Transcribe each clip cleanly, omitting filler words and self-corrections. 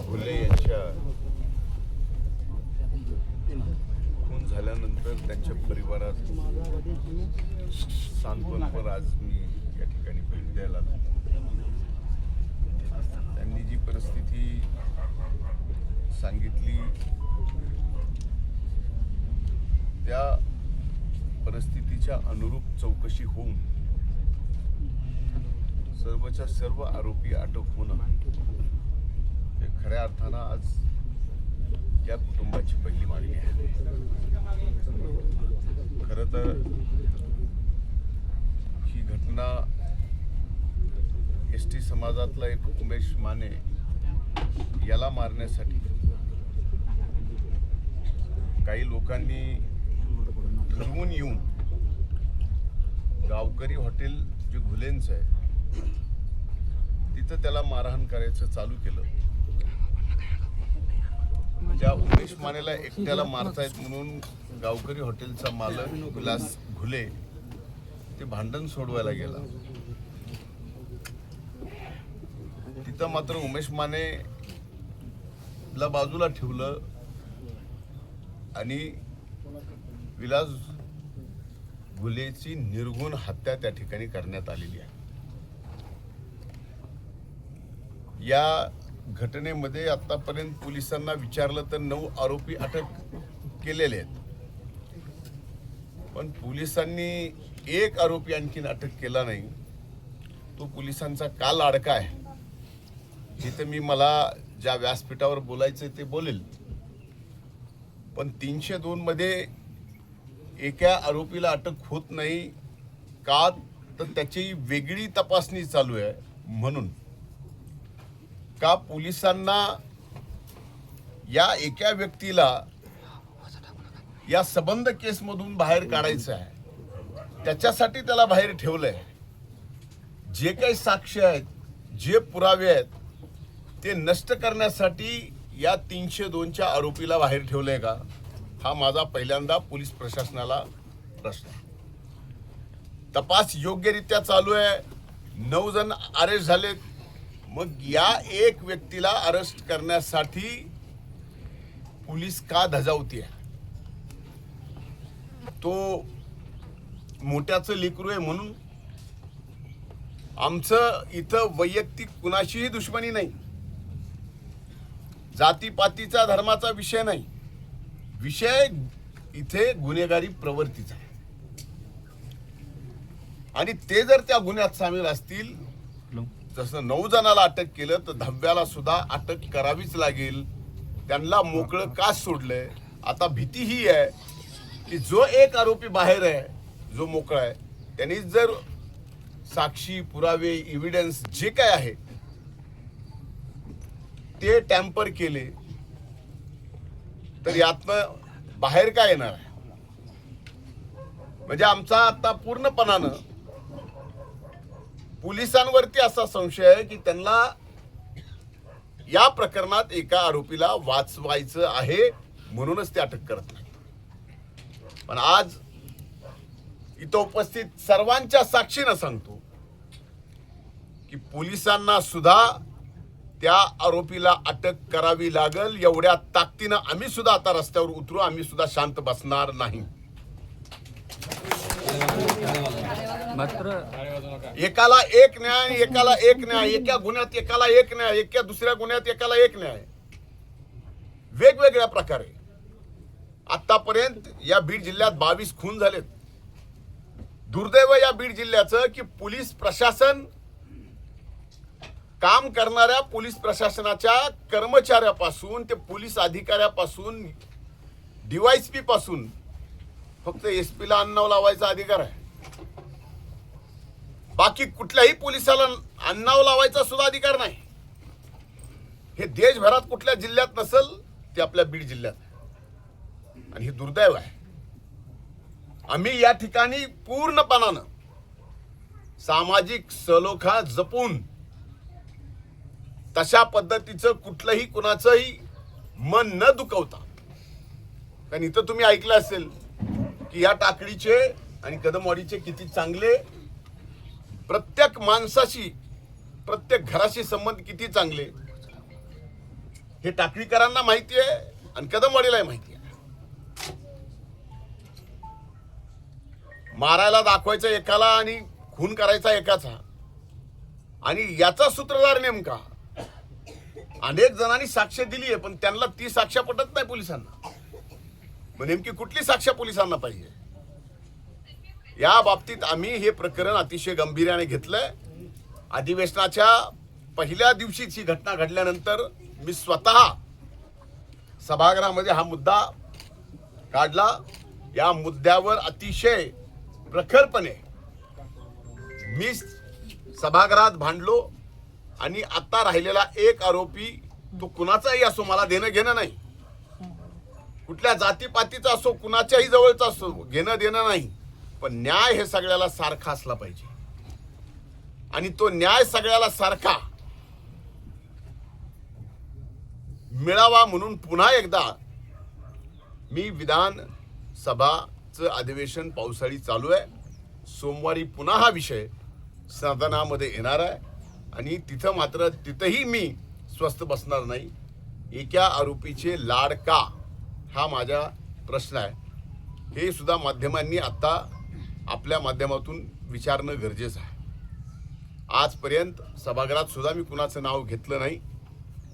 घुले यांच्या खून झाल्यानंतर त्यांच्या परिवारात सांत्वनपर आज मी या ठिकाणी भेट द्यायला आलो. त्यांनी जी परिस्थिती सांगितली त्या परिस्थितीच्या अनुरूप चौकशी होऊन सर्वच्या सर्व आरोपी अटक होणं हे खऱ्या अर्थानं आज या कुटुंबाची पहिली मागणी आहे. खरं तर ही घटना एसटी समाजातला एक उमेश माने याला मारण्यासाठी काही लोकांनी ठरवून येऊन गावकरी हॉटेल जे घुलेंचं आहे तिथं त्याला मारहाण करायचं चालू केलं. ज्या उमेश मानेला एकट्याला मारतायत म्हणून गावकरी हॉटेलचा मालक विलास घुले ते भांडण सोडवायला गेला. तिथं मात्र उमेश मानेला बाजूला ठेवलं आणि विलास घुलेची निर्घुण हत्या त्या ठिकाणी करण्यात आलेली आहे. या घटनेमध्ये आतापर्यंत पोलिसांना विचारलं तर 9 आरोपी अटक केलेले आहेत, पण पोलिसांनी एक आरोपी आणखीन अटक केला नाही. तो पोलिसांचा का लाडका आहे जिथे मी मला ज्या व्यासपीठावर बोलायचं ते बोलेल, पण 302 मध्ये एका आरोपीला अटक होत नाही का तर त्याची वेगळी तपासणी चालू आहे. म्हणून का पोलिसांना या एका व्यक्तीला या सबंध केसमधून बाहेर काढायचं आहे, त्याच्यासाठी त्याला बाहेर ठेवलंय. जे काही साक्ष आहेत, जे पुरावे आहेत ते नष्ट करण्यासाठी या 302च्या आरोपीला बाहेर ठेवलंय का, हा माझा पहिल्यांदा पोलीस प्रशासनाला प्रश्न आहे. तपास योग्यरित्या चालू आहे. 9 जण अरेस्ट झालेत. मग या एक व्यक्तीला अरेस्ट करण्यासाठी पोलीस का धजावती आहे? तो मोठ्याचं लेकरू आहे म्हणून? आमचं इथं वैयक्तिक कुणाशीही दुश्मनी नाही, जातीपातीचा धर्माचा विषय नाही. विषय इथे गुन्हेगारी प्रवृत्तीचा आहे आणि ते जर त्या गुन्ह्यात सामील असतील, जसं 9 जणाला अटक केलं तर 10व्याला सुद्धा अटक करावीच लागेल. त्यांना मोकळं का सोडलंय? आता भीती ही आहे की जो एक आरोपी बाहेर आहे, जो मोकळा आहे, त्यांनी जर साक्षी पुरावे एव्हिडन्स जे काय आहे ते टॅम्पर केले तर यातनं बाहेर काय येणार आहे? म्हणजे आमचा आता पूर्णपणानं पोलिसांवरती असा संशय आहे की त्यांना या प्रकरणात एका आरोपीला वाचवायचं आहे म्हणूनच ते अटक करत नाही. पण आज इथं उपस्थित सर्वांच्या साक्षीनं सांगतो की पोलिसांना सुद्धा त्या आरोपीला अटक करावी लागल. एवढ्या ताकदीनं आम्ही सुद्धा आता रस्त्यावर उतरू. आम्ही सुद्धा शांत बसणार नाही. मात्र एकाला एक न्याय, एकाला एक न्याय, एका गुन्ह्यात एकाला एक न्याय, एका दुसऱ्या गुन्ह्यात एकाला एक न्याय, वेगवेगळ्या प्रकारे. आतापर्यंत या बीड जिल्ह्यात 22 खून झालेत. दुर्दैव या बीड जिल्ह्याचं की पोलीस प्रशासन, काम करणाऱ्या पोलीस प्रशासनाच्या कर्मचाऱ्यापासून ते पोलीस अधिकाऱ्यापासून DYSP पासून फक्त SP ला अन्नाव लावायचा अधिकार आहे. बाकी कुठल्याही पोलिसाला अन्नाव लावायचा सुद्धा अधिकार नाही. हे देशभरात कुठल्या जिल्ह्यात नसेल, ते आपल्या बीड जिल्ह्यात, आणि हे दुर्दैव आहे. आम्ही या ठिकाणी पूर्णपणानं सामाजिक सलोखा जपून तशा पद्धतीचं कुठलंही कुणाचंही मन न दुखवता, कारण इथं तुम्ही ऐकलं असेल की या टाकडीचे आणि कदमवाडीचे किती चांगले, प्रत्येक माणसाशी, प्रत्येक घराशी संबंध किती चांगले. हे टाकळीकरांना माहिती आहे आणि कदमवाडीलाही माहिती आहे. मारायला दाखवायचं एकाला आणि खून करायचा एकाचा, आणि याचा सूत्रधार नेमका. अनेक जणांनी साक्ष दिली आहे, पण त्यांना ती साक्ष पटत नाही पोलिसांना. मग नेमकी कुठली साक्ष पोलिसांना पाहिजे? या बाबतीत आम्ही हे प्रकरण अतिशय गंभीर्याने घेतलंय. अधिवेशनाच्या पहिल्या दिवशीच ही घटना घडल्यानंतर मी स्वतः सभागृहामध्ये हा मुद्दा काढला. या मुद्द्यावर अतिशय प्रखरपणे मी सभागृहात भांडलो, आणि आता राहिलेला एक आरोपी तो कुणाचाही असो, मला देणं घेणं नाही, कुठल्या जातीपातीचा असो, कुणाच्याही जवळचा असो, घेणं देणं नाही, पण न्याय हे सगळ्याला सारखा असला पाहिजे. आणि तो न्याय सगळ्याला सारखा मिळावा म्हणून पुन्हा एकदा मी विधानसभाचं अधिवेशन पावसाळी चालू आहे. सोमवारी पुन्हा हा विषय सदनामध्ये येणार आहे, आणि तिथं मात्र तिथंही मी स्वस्थ बसणार नाही. एका आरोपीचे लाड का, हा माझा प्रश्न आहे. हे सुद्धा माध्यमांनी आता आपल्या माध्यमातून विचारणं गरजेचं आहे. आजपर्यंत सभागृहात सुद्धा मी कुणाचं नाव घेतलं नाही,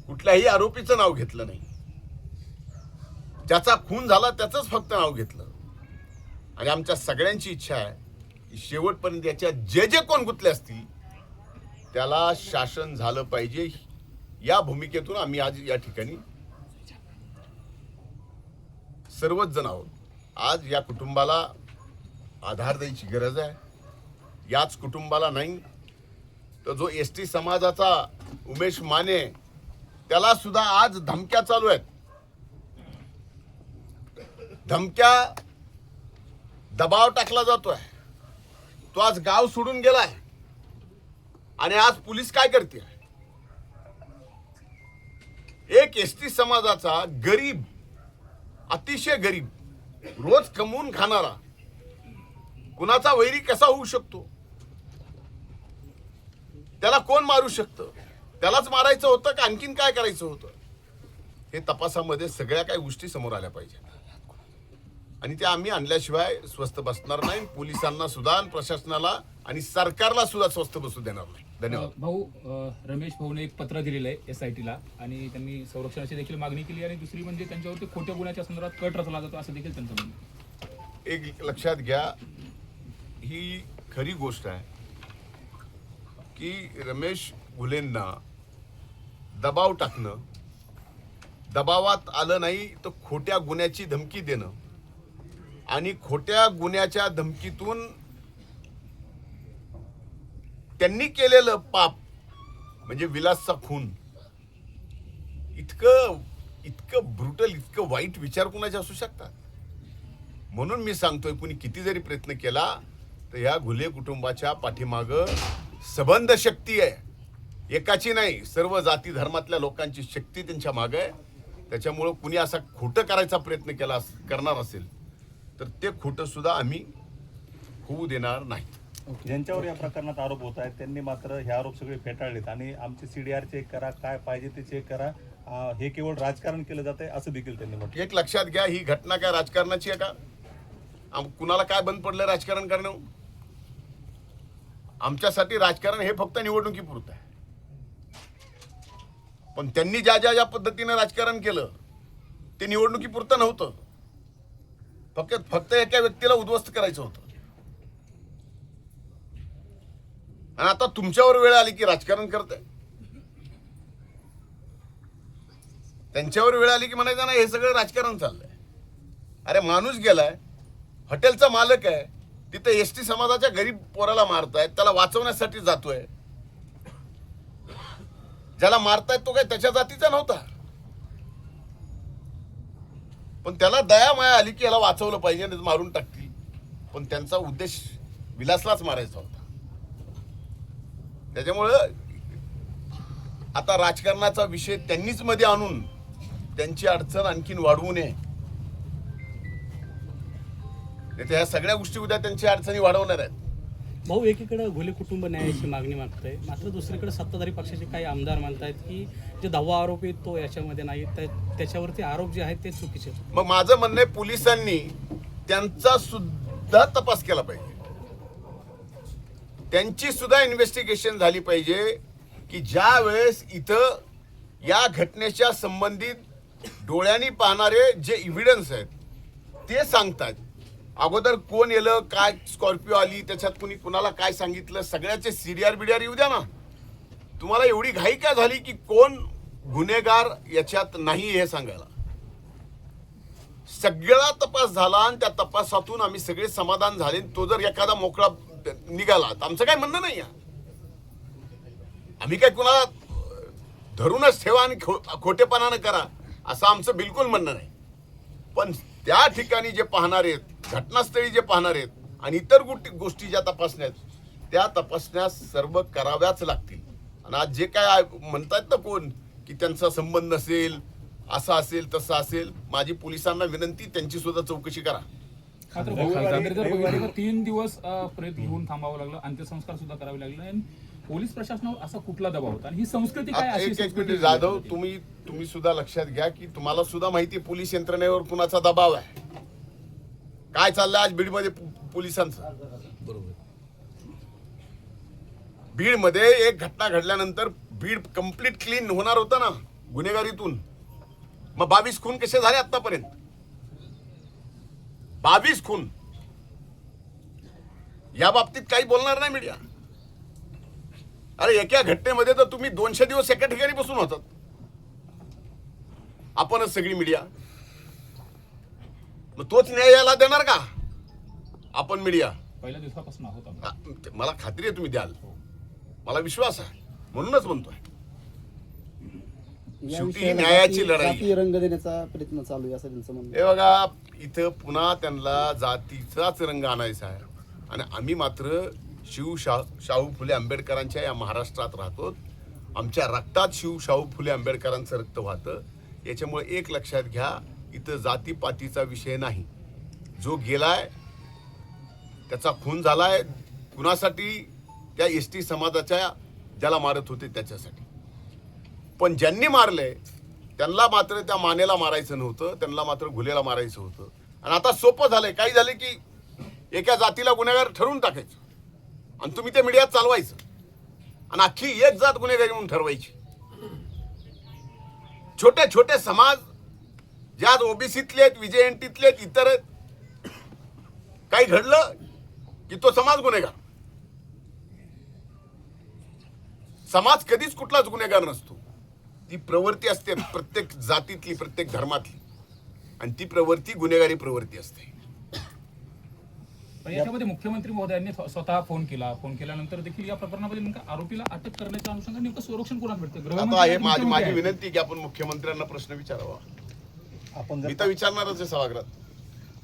कुठल्याही आरोपीचं नाव घेतलं नाही. ज्याचा खून झाला त्याचंच फक्त नाव घेतलं. आणि आमच्या सगळ्यांची इच्छा आहे की शेवटपर्यंत याच्या जे जे कोण गुंतले असतील त्याला शासन झालं पाहिजे. या भूमिकेतून आम्ही आज या ठिकाणी सर्वच जण आहोत. आज या कुटुंबाला आधार द्यायची गरज आहे. याच कुटुंबाला नाही तर जो एसटी समाजाचा उमेश माने, त्याला सुद्धा आज धमक्या चालू आहेत. धमक्या, दबाव टाकला जातोय. तो आज गाव सोडून गेलाय, आणि आज पोलीस काय करते? एक एसटी समाजाचा गरीब, अतिशय गरीब, रोज कमवून खाणारा कुणाचा वैरी कसा होऊ शकतो? त्याला कोण मारू शकतं? त्यालाच मारायचं होतं का आणखीन काय करायचं होतं? हे तपासामध्ये सगळ्या काही गोष्टी समोर आल्या पाहिजेत, आणि त्या आम्ही आणल्याशिवाय स्वस्थ बसणार नाही. पोलिसांना सुद्धा, प्रशासनाला आणि सरकारला सुद्धा स्वस्थ बसू देणार नाही. धन्यवाद. भाऊ, रमेश भाऊने एक पत्र दिलेलं आहे SITला, आणि त्यांनी संरक्षणाची देखील मागणी केली, आणि दुसरी म्हणजे त्यांच्यावरती खोट्या गुन्ह्याच्या संदर्भात कट रचला जातो असं देखील त्यांचं म्हणणं. एक लक्षात घ्या, ही खरी गोष्ट आहे की रमेश घुलेंना दबाव टाकणं, दबावात आलं नाही तर खोट्या गुन्ह्याची धमकी देणं, आणि खोट्या गुन्ह्याच्या धमकीतून त्यांनी केलेलं पाप म्हणजे विलासचा खून, इतकं ब्रुटल, इतकं वाईट विचार कुणाचे असू शकतात? म्हणून मी सांगतोय, कुणी किती जरी प्रयत्न केला तर या घुले कुटुंबाच्या पाठीमागं सबंध शक्ती आहे. एकाची नाही, सर्व जाती धर्मातल्या लोकांची शक्ती त्यांच्या मागे आहे. त्याच्यामुळं कुणी असा खोटं करायचा प्रयत्न करणार असेल तर ते खोटं सुद्धा आम्ही होऊ देणार नाहीत. ज्यांच्यावर या प्रकरणात आरोप होत आहेत त्यांनी मात्र हे आरोप सगळे फेटाळलेत, आणि आमचे CDR चेक करा, काय पाहिजे ते चेक करा, हे केवळ राजकारण केलं जात आहे असं देखील त्यांनी म्हटलं. एक लक्षात घ्या, ही घटना काय राजकारणाची आहे का? कुणाला काय बंद पडलं राजकारण करणं? आमच्यासाठी राजकारण हे फक्त निवडणुकीपुरतं आहे. पण त्यांनी ज्या पद्धतीने राजकारण केलं ते निवडणुकीपुरतं नव्हतं. फक्त एका व्यक्तीला उद्ध्वस्त करायचं होतं. आणि आता तुमच्यावर वेळ आली की राजकारण करताय. त्यांच्यावर वेळ आली की म्हणायचं ना हे सगळं राजकारण चाललंय. अरे माणूस गेलाय, हॉटेलचा मालक आहे, तिथे एसटी समाजाच्या गरीब पोराला मारतायत, त्याला वाचवण्यासाठी जातोय. ज्याला मारतायत तो काय त्याच्या जातीचा नव्हता, पण त्याला दया माया आली की याला वाचवलं पाहिजे, आणि मारून टाकतील. पण त्यांचा उद्देश विलासलाच मारायचा होता. त्याच्यामुळं आता राजकारणाचा विषय त्यांनीच मध्ये आणून त्यांची अडचण आणखीन वाढवू नये. ह्या सगळ्या गोष्टी उद्या त्यांची अडचणी वाढवणार आहेत. भाऊ, एकीकडे घुले कुटुंब न्यायाची मागणी मागतंय, मात्र दुसरीकडे सत्ताधारी पक्षाचे काही आमदार म्हणतायत की जे 10वा आरोपी तो याच्यामध्ये नाही, त्याच्यावरती आरोप जे आहेत ते चुकीचे आहेत. मग माझं म्हणणं आहे, पोलिसांनी त्यांचा सुद्धा तपास केला पाहिजे, त्यांची सुद्धा इन्व्हेस्टिगेशन झाली पाहिजे की ज्या वेळेस इथं या घटनेच्या संबंधित डोळ्यांनी पाहणारे जे इव्हिडन्स आहेत ते सांगतात. अगोदर कोण येलं, काय स्कॉर्पिओ आली, त्याच्यात कुणी कुणाला काय सांगितलं, सगळ्याचे सीडीआर बिडीआर येऊ द्या ना. तुम्हाला एवढी घाई का झाली की कोण गुन्हेगार याच्यात नाही हे सांगायला? सगळा तपास झाला आणि त्या तपासातून आम्ही सगळे समाधान झाले. तो जर एखादा मोकळा निघाला तर आमचं काय म्हणणं नाही आहे. आम्ही काय कुणाला धरूनच ठेवा आणि खोटेपणानं करा असं आमचं बिलकुल म्हणणं नाही. पण त्या ठिकाणी जे पाहणार आहेत, घटनास्थळी जे पाहणार आहेत आणि इतर गोष्टी ज्या तपासण्या आहेत त्या तपासण्या सर्व कराव्याच लागतील. आणि आज जे काय म्हणतात ना कोण की त्यांचा संबंध नसेल, असा असेल तसं असेल, माझी पोलिसांना विनंती त्यांची सुद्धा चौकशी करा. मात्र एकंदरीत जर बघितलं तर 3 दिवस प्रेत घेऊन थांबावं लागलं, अंत्यसंस्कार सुद्धा करावे लागले आणि पोलीस प्रशासनावर असा कुठला दबाव होता आणि ही संस्कृती काय अशी एक संस्कृती मिनिट जाधव, तुम्ही सुद्धा लक्षात घ्या की तुम्हाला सुद्धा माहिती आहे पोलीस यंत्रणेवर कुणाचा दबाव आहे, काय चाललंय आज बीडमध्ये पोलिसांचं. बीडमध्ये एक घटना घडल्यानंतर बीड कंप्लीट क्लीन होणार होतं ना गुन्हेगारीतून. मग 22 खून कसे झाले आतापर्यंत? 22 खून. या बाबतीत काही बोलणार नाही मीडिया. अरे एका घटनेमध्ये तर तुम्ही 200 दिवस एका ठिकाणी बसून होतात, आपणच सगळी मीडिया. मग तोच न्याय यायला देणार का आपण मीडिया? पहिल्या दिवसापासून होता. मला खात्री आहे तुम्ही द्याल, मला विश्वास आहे, म्हणूनच म्हणतोय. शेवटी ही न्यायाची लढाई आहे. रंग देण्याचा प्रयत्न चालू आहे असं त्यांचं म्हणणं. हे बघा, इथं पुन्हा त्यांना जातीचाच रंग आणायचा आहे आणि आम्ही मात्र शाहू फुले आंबेडकरांच्या या महाराष्ट्रात राहतो. आमच्या रक्तात शाहू फुले आंबेडकरांचं रक्त वाहतं. याच्यामुळे एक लक्षात घ्या, इथं जातीपातीचा विषय नाही. जो गेलाय त्याचा खून झालाय कुणासाठी? त्या एसटी समाजाच्या ज्याला मारत होते त्याच्यासाठी. पण ज्यांनी मारलंय त्यांना मात्र त्या मानेला मारायचं नव्हतं, त्यांना मात्र घुलेला मारायचं होतं. आणि आता सोपं झालंय, काय झालंय की एका जातीला गुन्हेगार ठरवून टाकायचं आणि तुम्ही ते मीडियात चालवायचं आणि अख्खी एक जात गुन्हेगारी म्हणून ठरवायची. छोटे छोटे समाज ज्या ओबीसीतले आहेत, विजयएनटीतले आहेत, इतर आहेत, काही घडलं की तो समाज गुन्हेगार. समाज कधीच कुठलाच गुन्हेगार नसतो. ती प्रवृत्ती असते प्रत्येक जातीतली, प्रत्येक धर्मातली, आणि ती प्रवृत्ती गुन्हेगारी प्रवृत्ती असते. पण याच्यामध्ये मुख्यमंत्री महोदयांनी स्वतः फोन केल्यानंतर देखील या प्रकरणामध्ये नेमका आरोपीला अटक करण्याच्या अनुषंगाने नेमकं संरक्षण कोणाला भेटतं? आता आहे माझी विनंती की आपण मुख्यमंत्र्यांना प्रश्न विचारावा. आपण मी जर तर विचारणारच आहे सभागृहात.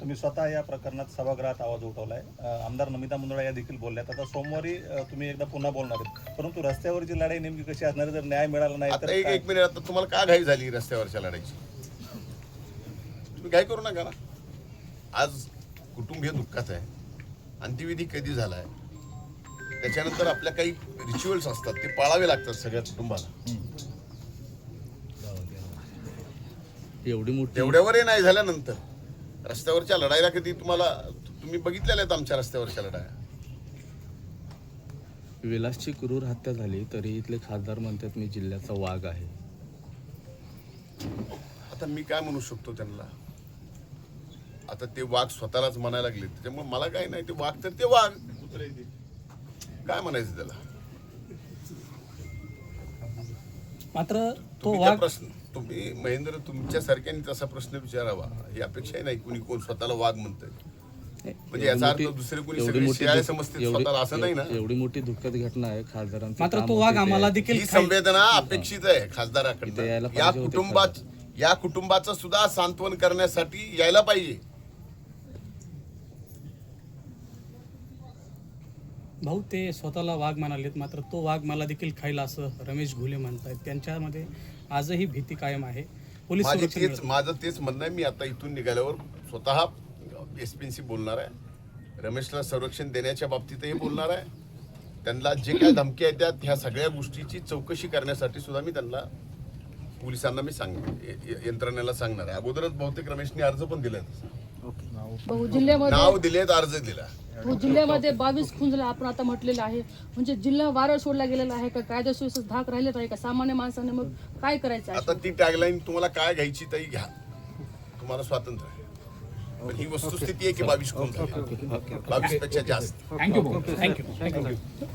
तुम्ही स्वतः या प्रकरणात सभागृहात आवाज उठवलाय, आमदार नमिता मुंदडा या देखील बोलल्यात. आता सोमवारी तुम्ही एकदा पुन्हा बोलणार आहेत, परंतु रस्त्यावरची लढाई नेमकी कशी असणार जर न्याय मिळाला नाही आता तर? एक मिनिट, आता तुम्हाला काय घाई झाली रस्त्यावरच्या लढाईची? तुम्ही घाई करू नका ना. आज कुटुंब हे दुःखाचं आहे. अंत्यविधी कधी झालाय, त्याच्यानंतर आपल्या काही रिच्युअल्स असतात ते पाळावे लागतात सगळ्या कुटुंबाला. तेवढ्यावरही नाही झाल्यानंतर रस्त्यावरच्या लढाईला कधी तुम्ही बघितलेल्या आहेत आमच्या रस्त्यावरच्या लढाया? विलासची क्रूर हत्या झाली तरी इथले खासदार म्हणतात मी जिल्ह्याचा वाघ आहे. आता मी काय म्हणू शकतो त्यांना? आता ते वाघ स्वतःलाच म्हणायला लागले, त्याच्यामुळे मला काय नाही. ते वाघ तर ते वाघ, काय म्हणायचं त्याला? मात्र तो तुम्ही त्या वाघ प्रश्न तुम्ही महेंद्र तुमच्यासारख्याने तसा प्रश्न विचारावा ही अपेक्षाही नाही. कुणी कोण स्वतःला वाघ म्हणतंय म्हणजे याचा अर्थ दुसरे कुणी सगळे शियाळे समजते स्वतःला, असं नाही ना. एवढी मोठी दुःखद घटना आहे खासदारांचं. मात्र तो वाघ आम्हाला देखील ही संवेदना अपेक्षित आहे खासदाराकडनं. या कुटुंबाचं सुद्धा सांत्वन करण्यासाठी यायला पाहिजे. भाऊ, ते स्वतःला वाघ म्हणालेत, मात्र तो वाघ मला देखील खायला असं रमेश घुले म्हणतायत. त्यांच्यामध्ये आजही भीती कायम आहे. पोलीस माझं तेच म्हणणं आहे. मी आता इथून निघाल्यावर स्वतः एसपीशी बोलणार आहे रमेशला संरक्षण देण्याच्या बाबतीतही बोलणार आहे. त्यांना जे काय धमक्या येतात ह्या सगळ्या गोष्टीची चौकशी करण्यासाठी सुद्धा मी त्यांना पोलिसांना मी यंत्रणेला सांगणार आहे. अगोदरच बहुतेक रमेशने अर्ज पण दिले, भाऊ जिल्ह्यामध्ये नाव दिलेत, अर्ज दिला. भाऊ जिल्ह्यामध्ये 22 खून झाले आपण आता म्हटलेलं आहे. म्हणजे जिल्हा वारं सोडला गेलेला आहे का? कायदा सुव्यवस्था धाक राहिलेत आहे का? सामान्य माणसाने मग काय करायचं आहे? आता ती टॅगलाईन तुम्हाला काय घ्यायची तरी घ्या, तुम्हाला स्वातंत्र्य आहे. पण ही वस्तुस्थिती आहे की 22 खून झाले, 22 पेक्षा जास्त. थँक्यू भाऊ, थँक्यू.